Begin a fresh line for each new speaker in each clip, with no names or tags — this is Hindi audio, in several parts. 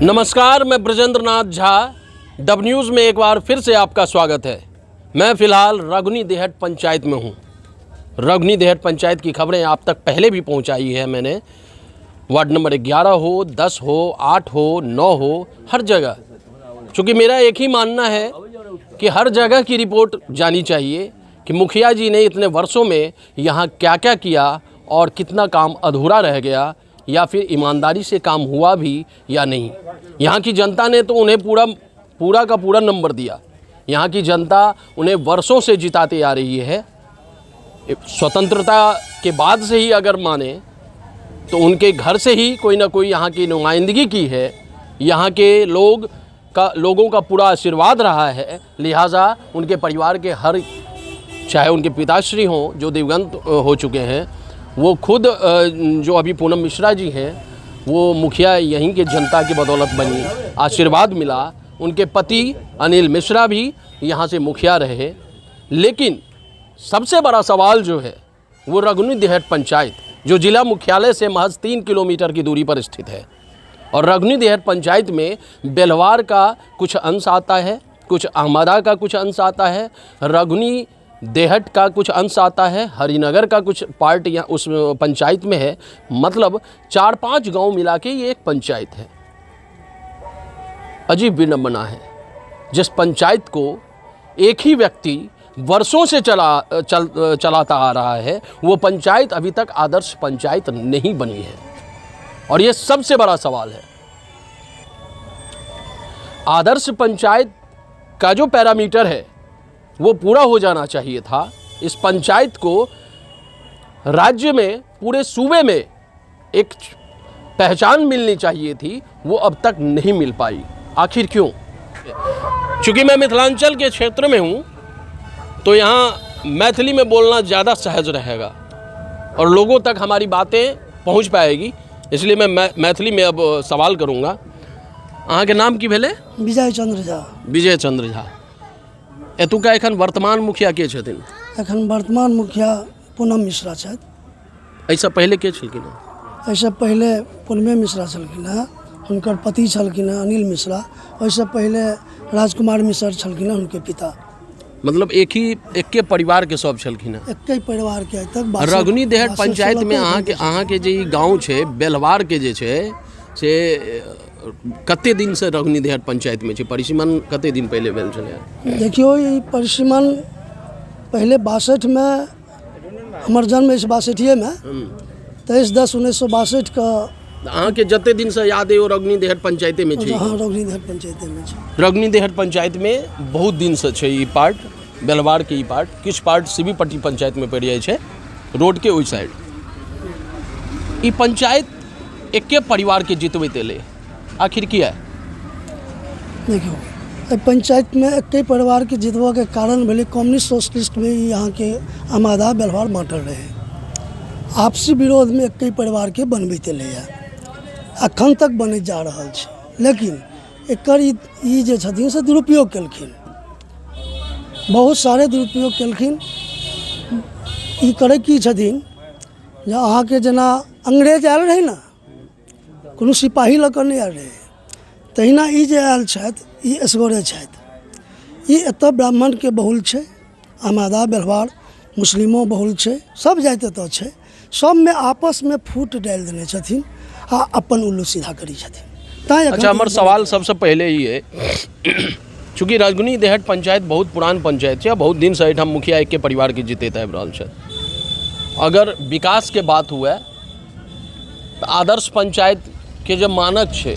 नमस्कार, मैं ब्रजेंद्र नाथ झा डब न्यूज़ में एक बार फिर से आपका स्वागत है। मैं फ़िलहाल रगनी देहट पंचायत में हूँ। रगनी देहट पंचायत की खबरें आप तक पहले भी पहुँचाई है मैंने। वार्ड नंबर 11 हो, 10 हो, 8 हो, 9 हो, हर जगह। चूँकि मेरा एक ही मानना है कि हर जगह की रिपोर्ट जानी चाहिए कि मुखिया जी ने इतने वर्षों में यहाँ क्या क्या किया और कितना काम अधूरा रह गया या फिर ईमानदारी से काम हुआ भी या नहीं। यहाँ की जनता ने तो उन्हें पूरा का पूरा नंबर दिया। यहाँ की जनता उन्हें वर्षों से जिताती आ रही है। स्वतंत्रता के बाद से ही अगर माने तो उनके घर से ही कोई ना कोई यहाँ की नुमाइंदगी की है। यहाँ के लोगों का पूरा आशीर्वाद रहा है। लिहाजा उनके परिवार के हर, चाहे उनके पिताश्री हों जो दिवंगत हो चुके हैं, वो खुद जो अभी पूनम मिश्रा जी हैं, वो मुखिया यहीं के जनता की बदौलत बनी, आशीर्वाद मिला। उनके पति अनिल मिश्रा भी यहाँ से मुखिया रहे। लेकिन सबसे बड़ा सवाल जो है वो रगनी देहट पंचायत, जो जिला मुख्यालय से महज 3 किलोमीटर की दूरी पर स्थित है। और रगनी देहट पंचायत में बेलवार का कुछ अंश आता है, कुछ अहमदा का कुछ अंश आता है, रगनी देहट का कुछ अंश आता है, हरिनगर का कुछ पार्ट या उस पंचायत में है। मतलब 4-5 गांव मिला के ये एक पंचायत है। अजीब विडंबना है, जिस पंचायत को एक ही व्यक्ति वर्षों से चलाता आ रहा है, वो पंचायत अभी तक आदर्श पंचायत नहीं बनी है। और ये सबसे बड़ा सवाल है। आदर्श पंचायत का जो पैरामीटर है वो पूरा हो जाना चाहिए था। इस पंचायत को राज्य में, पूरे सूबे में एक पहचान मिलनी चाहिए थी, वो अब तक नहीं मिल पाई। आखिर क्यों? चूँकि मैं मिथिलांचल के क्षेत्र में हूँ तो यहाँ मैथिली में बोलना ज़्यादा सहज रहेगा और लोगों तक हमारी बातें पहुँच पाएगी। इसलिए मैं मैथिली में अब सवाल करूँगा। अहाँ के नाम की भेले?
विजय चंद्र झा।
विजय चंद्र झा। एतुका एखन वर्तमान मुखिया के छथिन?
एखन वर्तमान मुखिया पूनम मिश्रा छथि।
ऐसा पहले के छलखिन हँ?
ऐसा पहले पूनमे मिश्रा छलखिन हँ, हुनकर पति छलखिन हँ अनिल मिश्रा। ओहिसँ पहले राजकुमार मिश्र छलखिन हँ हुनके पिता।
मतलब एके परिवार के सब छलखिन हँ?
एके परिवार के। तक
रगनी देहट पंचायत में अहाँ के जे गाँव छै बेलवार के जे छै से कते दिन से रगनी देहट पंचायत में छै? परिसीमन कते दिन पहले भेल छलै?
देखियो, ई परिसीमन पहले 62 में, हमर जन्म 62 में, 23/10/1962 का।
अहाँ के जते दिन से याद है वो रगनी देहट पंचायते में छै?
हाँ, रगनी देहट पंचायते में छै।
रगनी देहट पंचायत में बहुत दिन से छै ई पार्ट, बेलवार के ई पार्ट। किछ पार्ट सीबी पट्टी पंचायत में पड़ जाए छै, रोड के ओई साइड। ई पंचायत एके परिवार के जितबैत एलै, आखिर किया?
देखियो, पंचायत में एके परिवार के जितबा के कारण भेले कम्युनिस्ट सोशलिस्ट में यहाँ के अमादा बेलवार बाँटल रहे। आपसी विरोध में एके परिवार के बनबैत एलैया, अखन तक बनैत जा रहल छै। लेकिन एकर ई जे छथिन से दुरुपयोग केलखिन, बहुत सारे दुरुपयोग केलखिन। ई करै की छथिन जे अहाँके जेना अंग्रेज आयल रहै ने, कोनो सिपाही लऽ कऽ नहि आयल रहै, तहिना ई जे आयल छथि, ई असगरे छथि। ई एतऽ ब्राह्मण के बहुल छै, अमादा बेलवार मुस्लिमो बहुल छै, सब जाति एतऽ छै। सब में आपस में फूट डालि देने छथिन आ अपन उल्लू सीधा करी छथिन।
अच्छा, हमर सवाल सबसे पहले ही है, चूँकि रगनी देहट पंचायत बहुत पुरान पंचायत है, बहुत दिन से एहिठाम मुखिया एके परिवार के जीतैत आबि रहल छथि। अगर विकास के बात हुए तो आदर्श पंचायत के जो मानक छै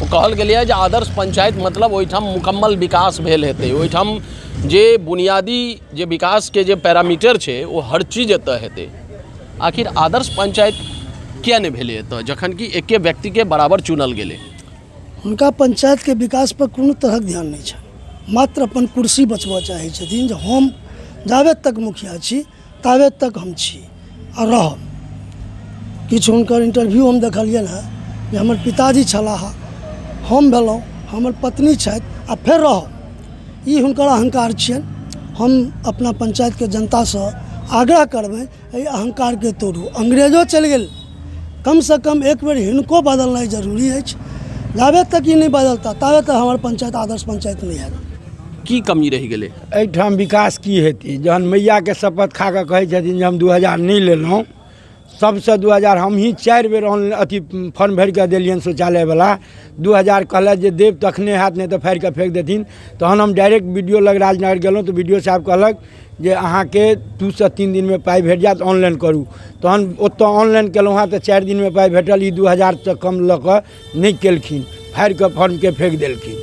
वो कहल गेलै जे आदर्श पंचायत मतलब ओहिठाम मुकम्मल विकास भेल हेतै, ओहिठाम जे बुनियादी जे विकास के जे पैरामीटर छै वो हर चीज एतऽ हेतै। आखिर आदर्श पंचायत किया नहीं भेलै एतऽ, जखन कि एके व्यक्ति के बराबर चुनल गेलै?
हुनका पंचायत के विकास पर कोनो तरहक ध्यान नहीं छै, मात्र अपन कुर्सी बचबऽ चाहै छथिन जे हम जाबे तक मुखिया छी ताबे तक हम छी आ रहब। किछु हुनकर इंटरव्यू हम देखलियनि हँ जे हमर पिताजी छलाह, हम भेलहुँ, हमर पत्नी छथि आ फेर रहब। ई हुनकर अहंकार छियनि। हम अपना पंचायत के जनता से आग्रह करबै एहि अहंकार के तोड़ू। अंग्रेजो चलि गेल, कम से कम एक बेर हिनको बदलनाइ जरूरी अछि। जाबे तक ई नहीं बदलता ताबे तक हमार पंचायत आदर्श पंचायत नहीं है।
की कमी रह गेलै
एहिठाम विकास की हेतै जहन मैया के शपथ खा कऽ कहै छथिन जे हम 2000 नहीं लेलहुँ, सबसे 2000 हम ही 4 बेर अथी फॉर्म भरि कऽ देलियनि शौचालयवला, 2000 कहलथि जे देव तखने हैत नहि तऽ फाड़ि कऽ फेंक देथिन। तहन हम डायरेक्ट वीडियो लग राजनगर गेलहुँ तऽ वीडियो साहब कहलक जे अहाँके 2 से 3 दिन में पाइ भेट जायत, ऑनलाइन करू। तहन ओतऽ ऑनलाइन केलहुँ हँ तऽ 4 दिन में पाइ भेटल, ई 2000 से कम लऽ कऽ नहि केलखिन, फाड़ि कऽ फॉर्मके फेंक देलखिन।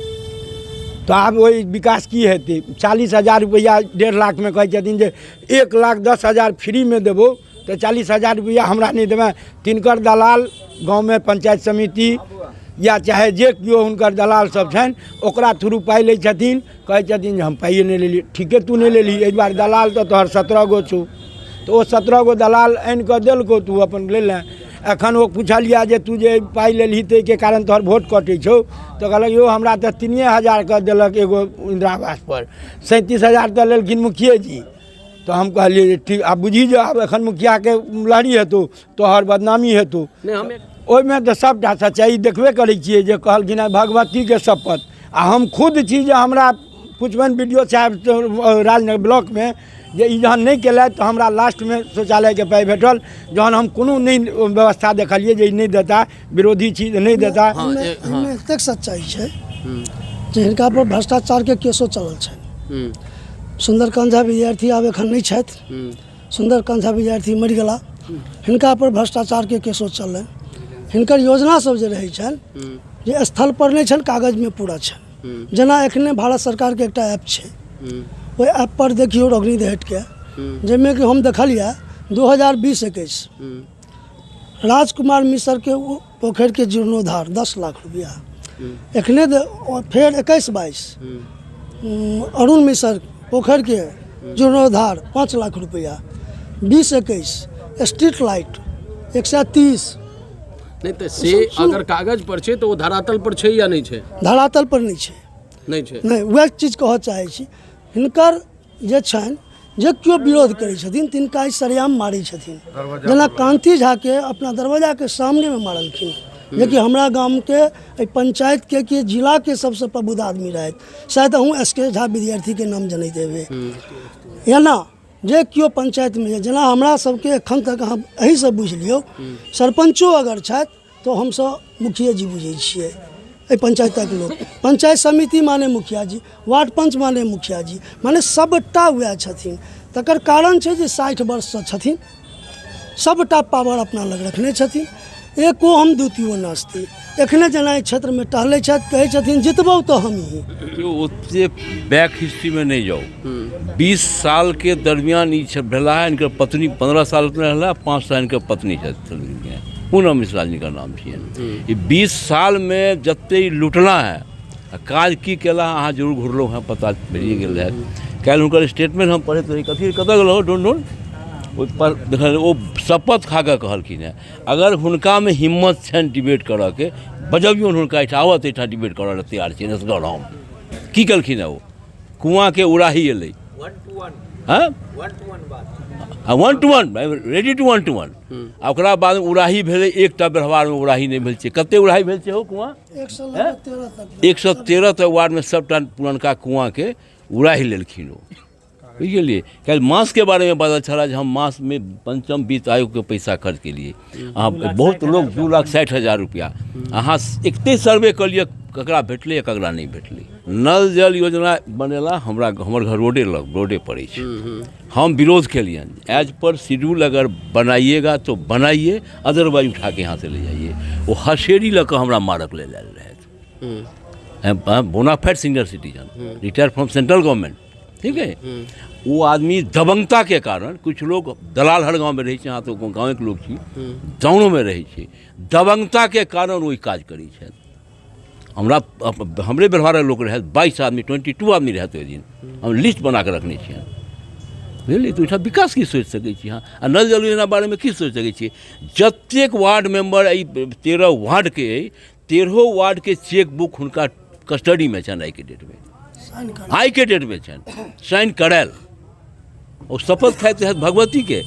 तो आब वही विकास की हेतै? 40,000 रुपैया 1.5 लाख में कहै छथिन जे 1,10,000 फ्री में देबो, तो 40,000 रुपैया हमरा नहीं देबै। तिनकर दलाल गाँव में पंचायत समिति या चाहे जे किओ हुनकर दलाल सब छनि ओकरा थ्रू पाइ लै छथिन, कहै छथिन जे हम पाइए नहीं लेली। ठीके तू नहीं लेली, एहि बार दलाल तो तोहर 17 गो छौ, तो वो 17 गो दलाल आनि कऽ देलको, तू अपन ले ले। एखन वो पुछलिया जे तू जे पाइ लेलही ताहिके कारण तोहर वोट कटै छौ, तो कहलक यौ हमरा तऽ 3,000 कऽ देलक एगो इंदिरा आवास पर, 37,000 तऽ लेलखिन मुखिए जी। तो हम कहलिए ठीक, आब बुझी जो आब एखन मुखिया के लहरी हेतौ तोहर बदनामी हेतौ। ओहिमे तऽ सबटा सच्चाई देखबे करै छियै जे कहलखिन है भगवती के शपथ। आ हम खुद छी जे हमरा पुछबनि वीडियो साहब राजनगर ब्लॉक में जे ई जहन नहीं केलथि तऽ हमरा लास्ट में शौचालय के पाइ भेटल, जहन हम कोनो नहीं व्यवस्था देखलिए जे नहीं देता, विरोधी चीज नहीं देता।
एहिमे एतेक सच्चाई छै जे हिनका पर भ्रष्टाचार के केसो चलल छै। सुंदरकांत झा विद्यार्थी आब एखन नहीं छथि, सुंदरकांत झा विद्यार्थी मरि गेला, हिनका पर भ्रष्टाचार के केसो चललै। हिनकर योजना सब जे रहै छनि जे स्थल पर नहीं छनि, कागज में पूरा छनि। जेना एखने भारत सरकार के एकटा ऐप छै, ओहि ऐप पर देखियो रगनी देहट के, जाहिमे कि हम देखलिए 2020-21 राजकुमार मिश्र के पोखर के जीर्णोद्धार 10 लाख रुपया, एखने फेर 21-22 अरुण मिश्र पोखर के जीर्णोद्धार 5 लाख रुपया, 20-21 स्ट्रीट लाइट 130।
नहीं तो से अगर कागज पर छै तो वो धरातल पर छै या नहीं छै?
धरातल पर नहीं छै,
नहीं छै।
नहीं वह चीज कहऽ चाहै छी, हिनकर जे छनि जे केओ विरोध करै छथिन तिनका ई सरेआम मारै छथिन। जेना कांति झा के अपना दरवाजा के सामने में मारलखिन, जेकि हमरा गांव के पंचायत के जिला के सबसे प्रबुद्ध आदमी रहथि, शायद अहूँ SK झा विद्यार्थी के नाम जनैत हेबै। या ना जे केओ पंचायत में जेना हमरा सबके एखन तक अहाँ एही से बुझि लियौ, सरपंचो अगर छथि तो हमसब मुखिए जी बुझै छियै। पंचायतक लोक, पंचायत समिति माने मुखिया जी, वार्ड पंच माने मुखिया जी, माने सबटा वएह छथिन। तकर कारण छै जे 60 वर्ष से छथिन, सबटा पावर अपना लग रखने छथिन, एको हम द्वितीय नास्ती। एखने जेना एहि क्षेत्र में टहलै छथि, कहै छथिन जितबौ तो हम ही।
ओते बैक हिस्ट्री में नहीं जाओ। 20 साल के दरमियान ई भेला है, इनकर पत्नी 15 साल के रहला, 5 साल इनकर पत्नी छथि पूनम मिश्रा जी का नाम छियनि। 20 साल में जते लुटना है काज की केला अहाँ जरूर घुरलहुँ हैं, पता पड़िए गेल है। काल्हि हुनकर स्टेटमेंट हम पढ़ैत रही, कथी कतऽ गेलहुँ ढूंढ ओहि पर देखल ओ शपथ खा कऽ कहलखिन है अगर हुनका में हिम्मत छनि डिबेट करऽ के, बजबियौन हुनका एहिठाम आबत, एहिठाम डिबेट करऽ लए तैयार छी। असगर हम की केलखिन है, ओ कुआँ के उड़ाही एलै 1 to 1 रेडी टू 1 to 1। आ ओकरा बाद उड़ाही भेलै, एकटा व्यवहार में उड़ाही नहीं भेल छै। कते उड़ाही भेल छै हो कुआँ? 113 तक वार्ड में सबटा पुरनका कुआँ के उड़ाही लेलखिन ओ, बुझ गेलिए। कल मास के बारे में बात छला जे हम मास में पंचम वित्त आयोग के पैसा खर्च केलिए। अहाँ बहुत लोग 2,60,000 रुपया अहाँ एकते सर्वे कलिए ककरा भेटलै ककरा नहीं भेटलै। नल जल योजना बनेला, हमर घर रोडे पड़े छै, हम विरोध केलिए। एज पर शेड्यूल अगर बनाइएगा तो बनाइए, अदरवाइज उठा के यहाँ से ले जाइए। वो हसेरी लऽ कऽ हमरा मारक ले लायल रहथि, bonafide senior citizen, retired from central government, ठीक है। वो आदमी दबंगता के कारण, कुछ लोग दलाल हर गांव में रहे हैं, तो गाँव के लोग छी, टाउनों में रहे छी, दबंगता के कारण वही काज करी है। हमरे व्यवहार लोग रहे 22 आदमी, 22 आदमी रहते दिन, हम लिस्ट बना के रखने छियै, बुझलियै। तो एहिठाम विकास की सोच सकै छी अहाँ? आ नल जल योजना बारे में की सोच सकै छियै? जतेक वार्ड मेंबर 13 वार्ड के 13 वार्ड के चेक बुक हुनका कस्टडी में छनि, आइ के डेट में छनि, साइन करायल। और शपथ खाते हैं भगवती के,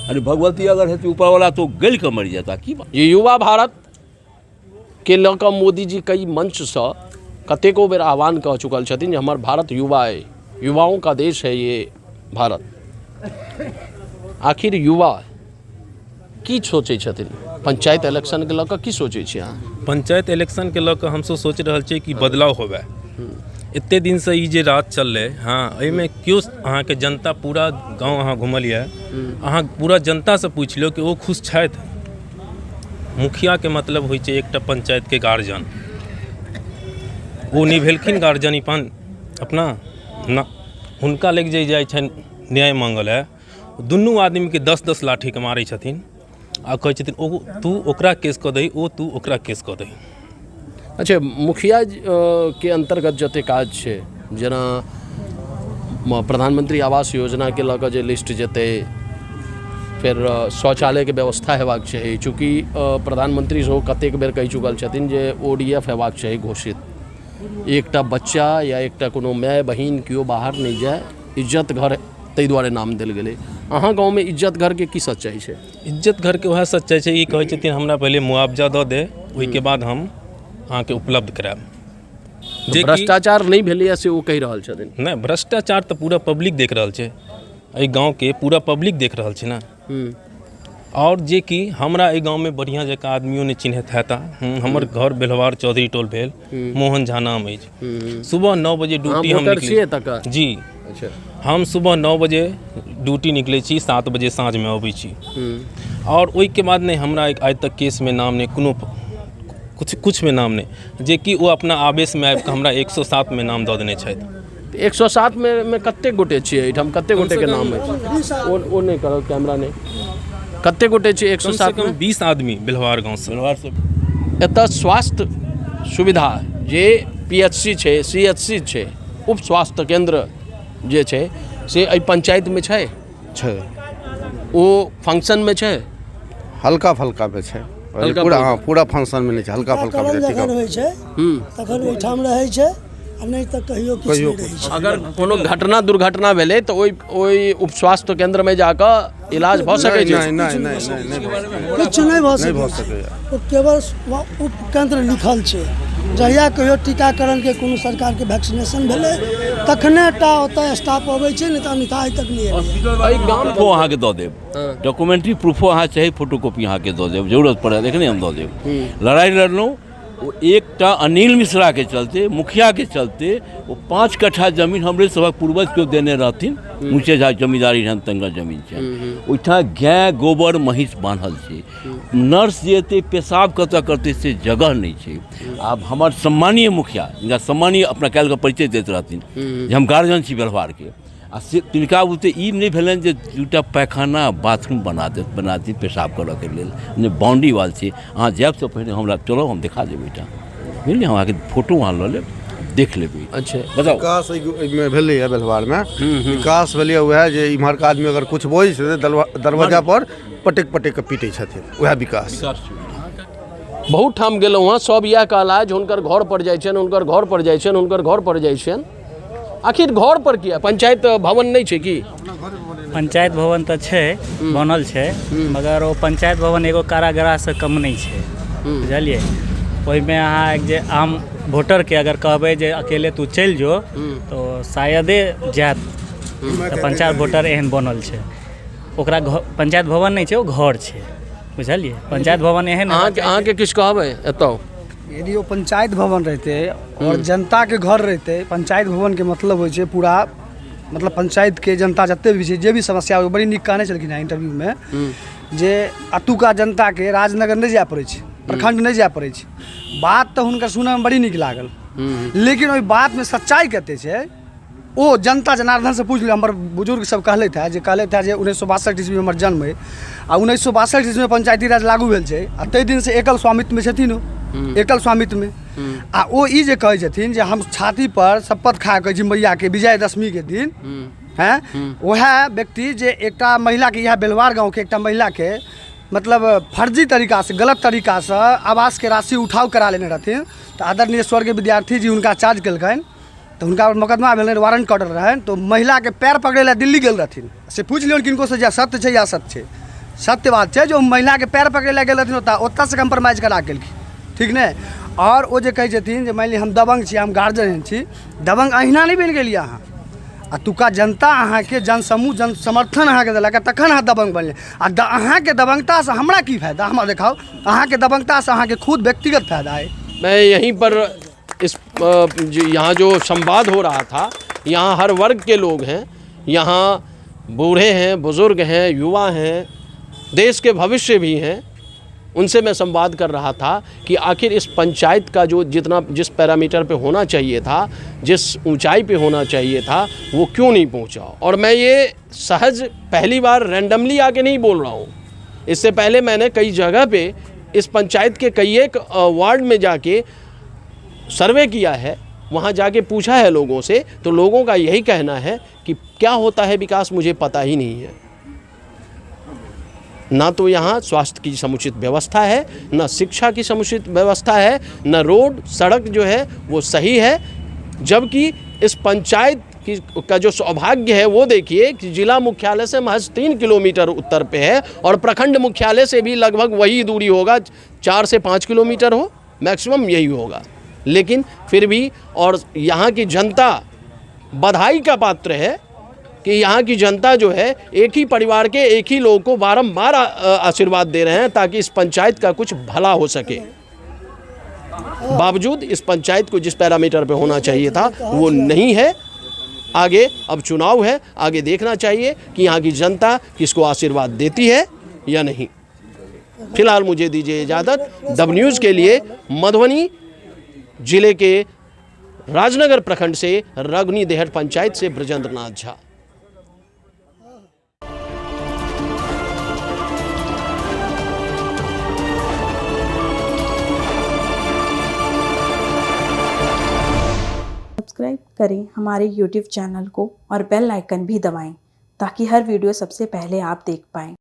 अरे भगवती अगर है ऊपर वाला तो गल के मर जाता। की बात?
ये युवा भारत के लऽ कऽ मोदी जी कई मंच से कतेको बेर आह्वान कह चुकल छथिन जे हमर भारत युवा है, युवाओं का देश है ये भारत। आखिर युवा की सोचै छथिन पंचायत इलेक्शन के लऽ कऽ, की सोचै छी अहाँ?
पंचायत इलेक्शन के लऽ कऽ हमसब सोचि रहल छियै कि बदलाव होबे। एते दिन से ई जे राज चललै, हाँ, एहिमे क्यों अहाँके जनता पूरा गांव अहाँ घुमलिए, अहाँ पूरा जनता से पूछि लियौ कि ओ खुश छथि। मुखिया के मतलब होइ छै एकटा पंचायत के गार्जियन, ओ नहि भेलखिन गार्जियन अपना ना, हुनका लग जे जाइ छनि न्याय मांगल है, दुनू आदमी के 10-10 लाठी के मारै छथिन आ कहै छथिन ओ तू ओकरा केस कऽ दही, ओ तू ओकरा केस कऽ दही।
अच्छा, मुखिया के अंतर्गत जते काज छै, जेना प्रधानमंत्री आवास योजना के लऽ कऽ जे लिस्ट जेतै, फिर शौचालय के व्यवस्था हेबाक चाही, चूँकि प्रधानमंत्री सेहो कतेक बेर कहि चुकल छथिन जे ODF हेबाक चाही घोषित। एकटा बच्चा या एकटा कोनो माय बहिन केओ बाहर नहीं जाए, इज्जत घर ताहि दुआरे नाम देल गेलै। अहाँ गाँव में इज्जत घर के की सच्चाई छै?
इज्जत घर के वएह सच्चाई छै, ई कहै छथिन हमरा पहले मुआवजा दऽ दे, ओहिके बाद हम अहाँके उपलब्ध करायब। जे
भ्रष्टाचार नहीं भेलैए से ओ कहि रहल छथिन।
नहीं, भ्रष्टाचार तऽ पूरा पब्लिक देख रहल छै, एहि गाँव के पूरा पब्लिक देख रहल छै ना। और जे कि हमरा एहि गाँव में बढ़िया जकाँ आदमियों ने चिन्हत हेता। हमर घर बेलवार चौधरी टोल भेल, मोहन झा नाम अछि। सुबह 9 बजे ड्यूटी हम निकलै जी।
अच्छा,
हम सुबह 9 बजे ड्यूटी निकलै छी, 7 बजे साँझ में अबै छी। और ओहिके बाद नहीं हमरा आइ तक केस में नाम नहीं, कोनो कुछ में नाम नहीं, जे कि वो अपना आवेश में आबि कऽ हमरा 107 में नाम दऽ देने छथि।
107 में कते गोटे छियै एहिठाम? कते गोटे के नाम अछि? ओ नहीं करब, कैमरा नहीं। कते गोटे छियै 107 में?
20 आदमी बेलवार गाँव से।
एतऽ स्वास्थ्य सुविधा जे PHC छै, CHC छै, उप स्वास्थ्य केंद्र जे छै से एहि पंचायत में छै? ओ फंक्शन में छै?
हल्का फल्का पे छै, पूरा फंक्शन में नहीं छै, हल्का फल्का पे छै।
जखन होइ छै तखन ओहिठाम रहै छै, आ नहीं तऽ कहियो किछु नहीं रहै छै।
अगर कोनो घटना दुर्घटना भेलै तऽ ओहि उप स्वास्थ्य केंद्र में जाकऽ इलाज भऽ सकै छै?
किछु नहीं भऽ सकैए। ओ केवल उप केंद्र लिखल छै। जहिया कहियो टीकाकरण के कोनो सरकार के वैक्सीनेशन भेलै तखने टा ओतऽ स्टाफ अबै छै, नहीं तऽ अन्यथा आइ तक नहीं एलै।
एहि गाम
प्रूफो अहाँके दऽ देब, डॉक्यूमेंट्री प्रूफो अहाँ चाही, फोटोकॉपी अहाँके दऽ देब, जरूरत पड़त एखने हम दऽ देब। लड़ाई लड़लहुँ वो एकटा अनिल मिश्रा के चलते, मुखिया के चलते, वो 5 कट्ठा जमीन हमरे सभक पूर्वज केओ देने रहथिन, मुझे झा जमींदारी रहन तंगा जमीन छै, ओहिठाम गाय गोबर महिष बान्हल छै। नर्स जे एतै पेशाब कतऽ करतै से जगह नहीं छै। आब हमर सम्मानीय मुखिया, जिनका सम्मानीय अपना काल्हिके परिचय दैत रहथिन जे हम गार्जियन छी बेलवार के, आ से तिनका बुते ई नहीं भेलनि जे दूटा पैखाना बाथरूम बना दी पेशाब करऽ के लेल, बाउंड्री वाल छै। अहाँ जायब से पहिने हमरा चलो हम दिखा देबै एहिठाम, बुझलियै? हम अहाँके फोटो वहाँ लऽ लेब, देख लेबै।
अच्छा,
बताओ। विकास में भेलैए बेलवार में, विकास भेलैए वएह जे इम्हरका आदमी अगर कुछ बोझ छै दरवाजा पर पटेक के पीटै छथिन, वएह विकास।
बहुत ठाम गेलहुँ हँ, सब इएह कहला जे हुनकर घर पर जाइ छनि, हुनकर घर पर जाइ छनि, हुनकर घर पर जाइ छनि। आखिर घर पर किया? पंचायत भवन नहीं छै कि?
पंचायत भवन तऽ छै, बनल छै, मगर वो पंचायत भवन एगो कारागार से कम नहीं छै, बुझलिए? ओहिमे अहाँ जे आम वोटर के अगर कहबै जे अकेले तू चलि जो तो शायदे जायत। तऽ पंचायत वोटर एहन बनल छै, ओकरा पंचायत भवन नहीं छै, वो घर छै, बुझलिए? पंचायत भवन एहन
अहाँ के किछु कहबै एतऽ?
यदि वो पंचायत भवन रहते और जनता के घर रहते, पंचायत भवन के मतलब होइ छै पूरा, मतलब पंचायत के जनता जते भी छै, जे भी समस्या हो, बड़ी नीक कहने छलखिन इंटरव्यू में जे अतुका जनता के राजनगर नहीं जाय पड़ै छै, प्रखंड नहीं जाय पड़ै छै। बात तऽ हुनकर सुनय में बड़ी नीक लागल, लेकिन ओहि बात में सच्चाई कते छै ओ जनता जनार्दन से पूछ लियो। हमर बुजुर्ग सब कहलथि है जे 1962 ईस्वी में हमर जन्म है, आ 1962 ईस्वी में पंचायती राज लागू भेल छै, आ ताहि दिन से एकल स्वामित्व में छथिन, एकल स्वामित्व में। आ ओ ई जे कहै छथिन जे हम छाती पर शपथ खा कहै छी मैया के विजयदशमी के दिन हैं, वह व्यक्ति जे एकटा महिला के, यह बेलवार गाँव के एकटा महिला के मतलब फर्जी तरीका से, गलत तरीका से आवास के राशि उठाव करा लेने रहथिन, तो आदरणीय स्वर्गीय विद्यार्थी जी हुनका चार्ज केलखिन, तो हुनका मुकदमा भेल, वारंट ऑर्डर रहन, तो महिला के पैर पकड़े ला दिल्ली गेल रहथिन। से पूछ लियौ किनको से सत्य छै या असत्य छै? सत्य बात छै, जो महिला के पैर पकड़े ला गेल रहथिन ओतऽ से कंप्रोमाइज करा केलखिन, ठीक नहीं। और वो जे कहै छथिन जे मान ली हम दबंग छी, हम गार्जियन छी, दबंग अहिना नहीं बन गेलिए अहाँ। अतुका जनता अहाँ के जन समूह जन समर्थन अहाँ के देलक, तखन अहाँ दबंग बनले। अहाँ के दबंगता से हमरा की फायदा, हमरा देखाओ। अहाँ के दबंगता से अहाँ के खुद व्यक्तिगत फायदा है।
मैं यहीं पर इस यहाँ जो संवाद हो रहा था, यहाँ हर वर्ग के लोग हैं, यहाँ बूढ़े हैं, बुज़ुर्ग हैं, युवा हैं, देश के भविष्य भी हैं। उनसे मैं संवाद कर रहा था कि आखिर इस पंचायत का जो जिस पैरामीटर पे होना चाहिए था, जिस ऊंचाई पे होना चाहिए था, वो क्यों नहीं पहुंचा। और मैं ये सहज पहली बार रैंडमली आके नहीं बोल रहा हूँ। इससे पहले मैंने कई जगह पे इस पंचायत के कई एक वार्ड में जाके सर्वे किया है, वहाँ जाके पूछा है लोगों से, तो लोगों का यही कहना है कि क्या होता है विकास मुझे पता ही नहीं है। ना तो यहाँ स्वास्थ्य की समुचित व्यवस्था है, ना शिक्षा की समुचित व्यवस्था है, ना रोड सड़क जो है वो सही है। जबकि इस पंचायत का जो सौभाग्य है वो देखिए कि जिला मुख्यालय से महज 3 किलोमीटर उत्तर पे है और प्रखंड मुख्यालय से भी लगभग वही दूरी होगा, 4 से 5 किलोमीटर हो मैक्सिमम यही होगा। लेकिन फिर भी और यहाँ की जनता बधाई का पात्र है कि यहाँ की जनता जो है एक ही परिवार के एक ही लोग को बारंबार आशीर्वाद दे रहे हैं ताकि इस पंचायत का कुछ भला हो सके। बावजूद इस पंचायत को जिस पैरामीटर पे होना चाहिए था वो नहीं है। आगे अब चुनाव है, आगे देखना चाहिए कि यहाँ की जनता किसको आशीर्वाद देती है या नहीं। फिलहाल मुझे दीजिए इजाज़त। डब न्यूज़ के लिए मधुबनी जिले के राजनगर प्रखंड से रगनी देहट पंचायत से ब्रजेंद्र नाथ झा।
सब्सक्राइब करें हमारे YouTube चैनल को और बेल आइकन भी दबाएं ताकि हर वीडियो सबसे पहले आप देख पाएं।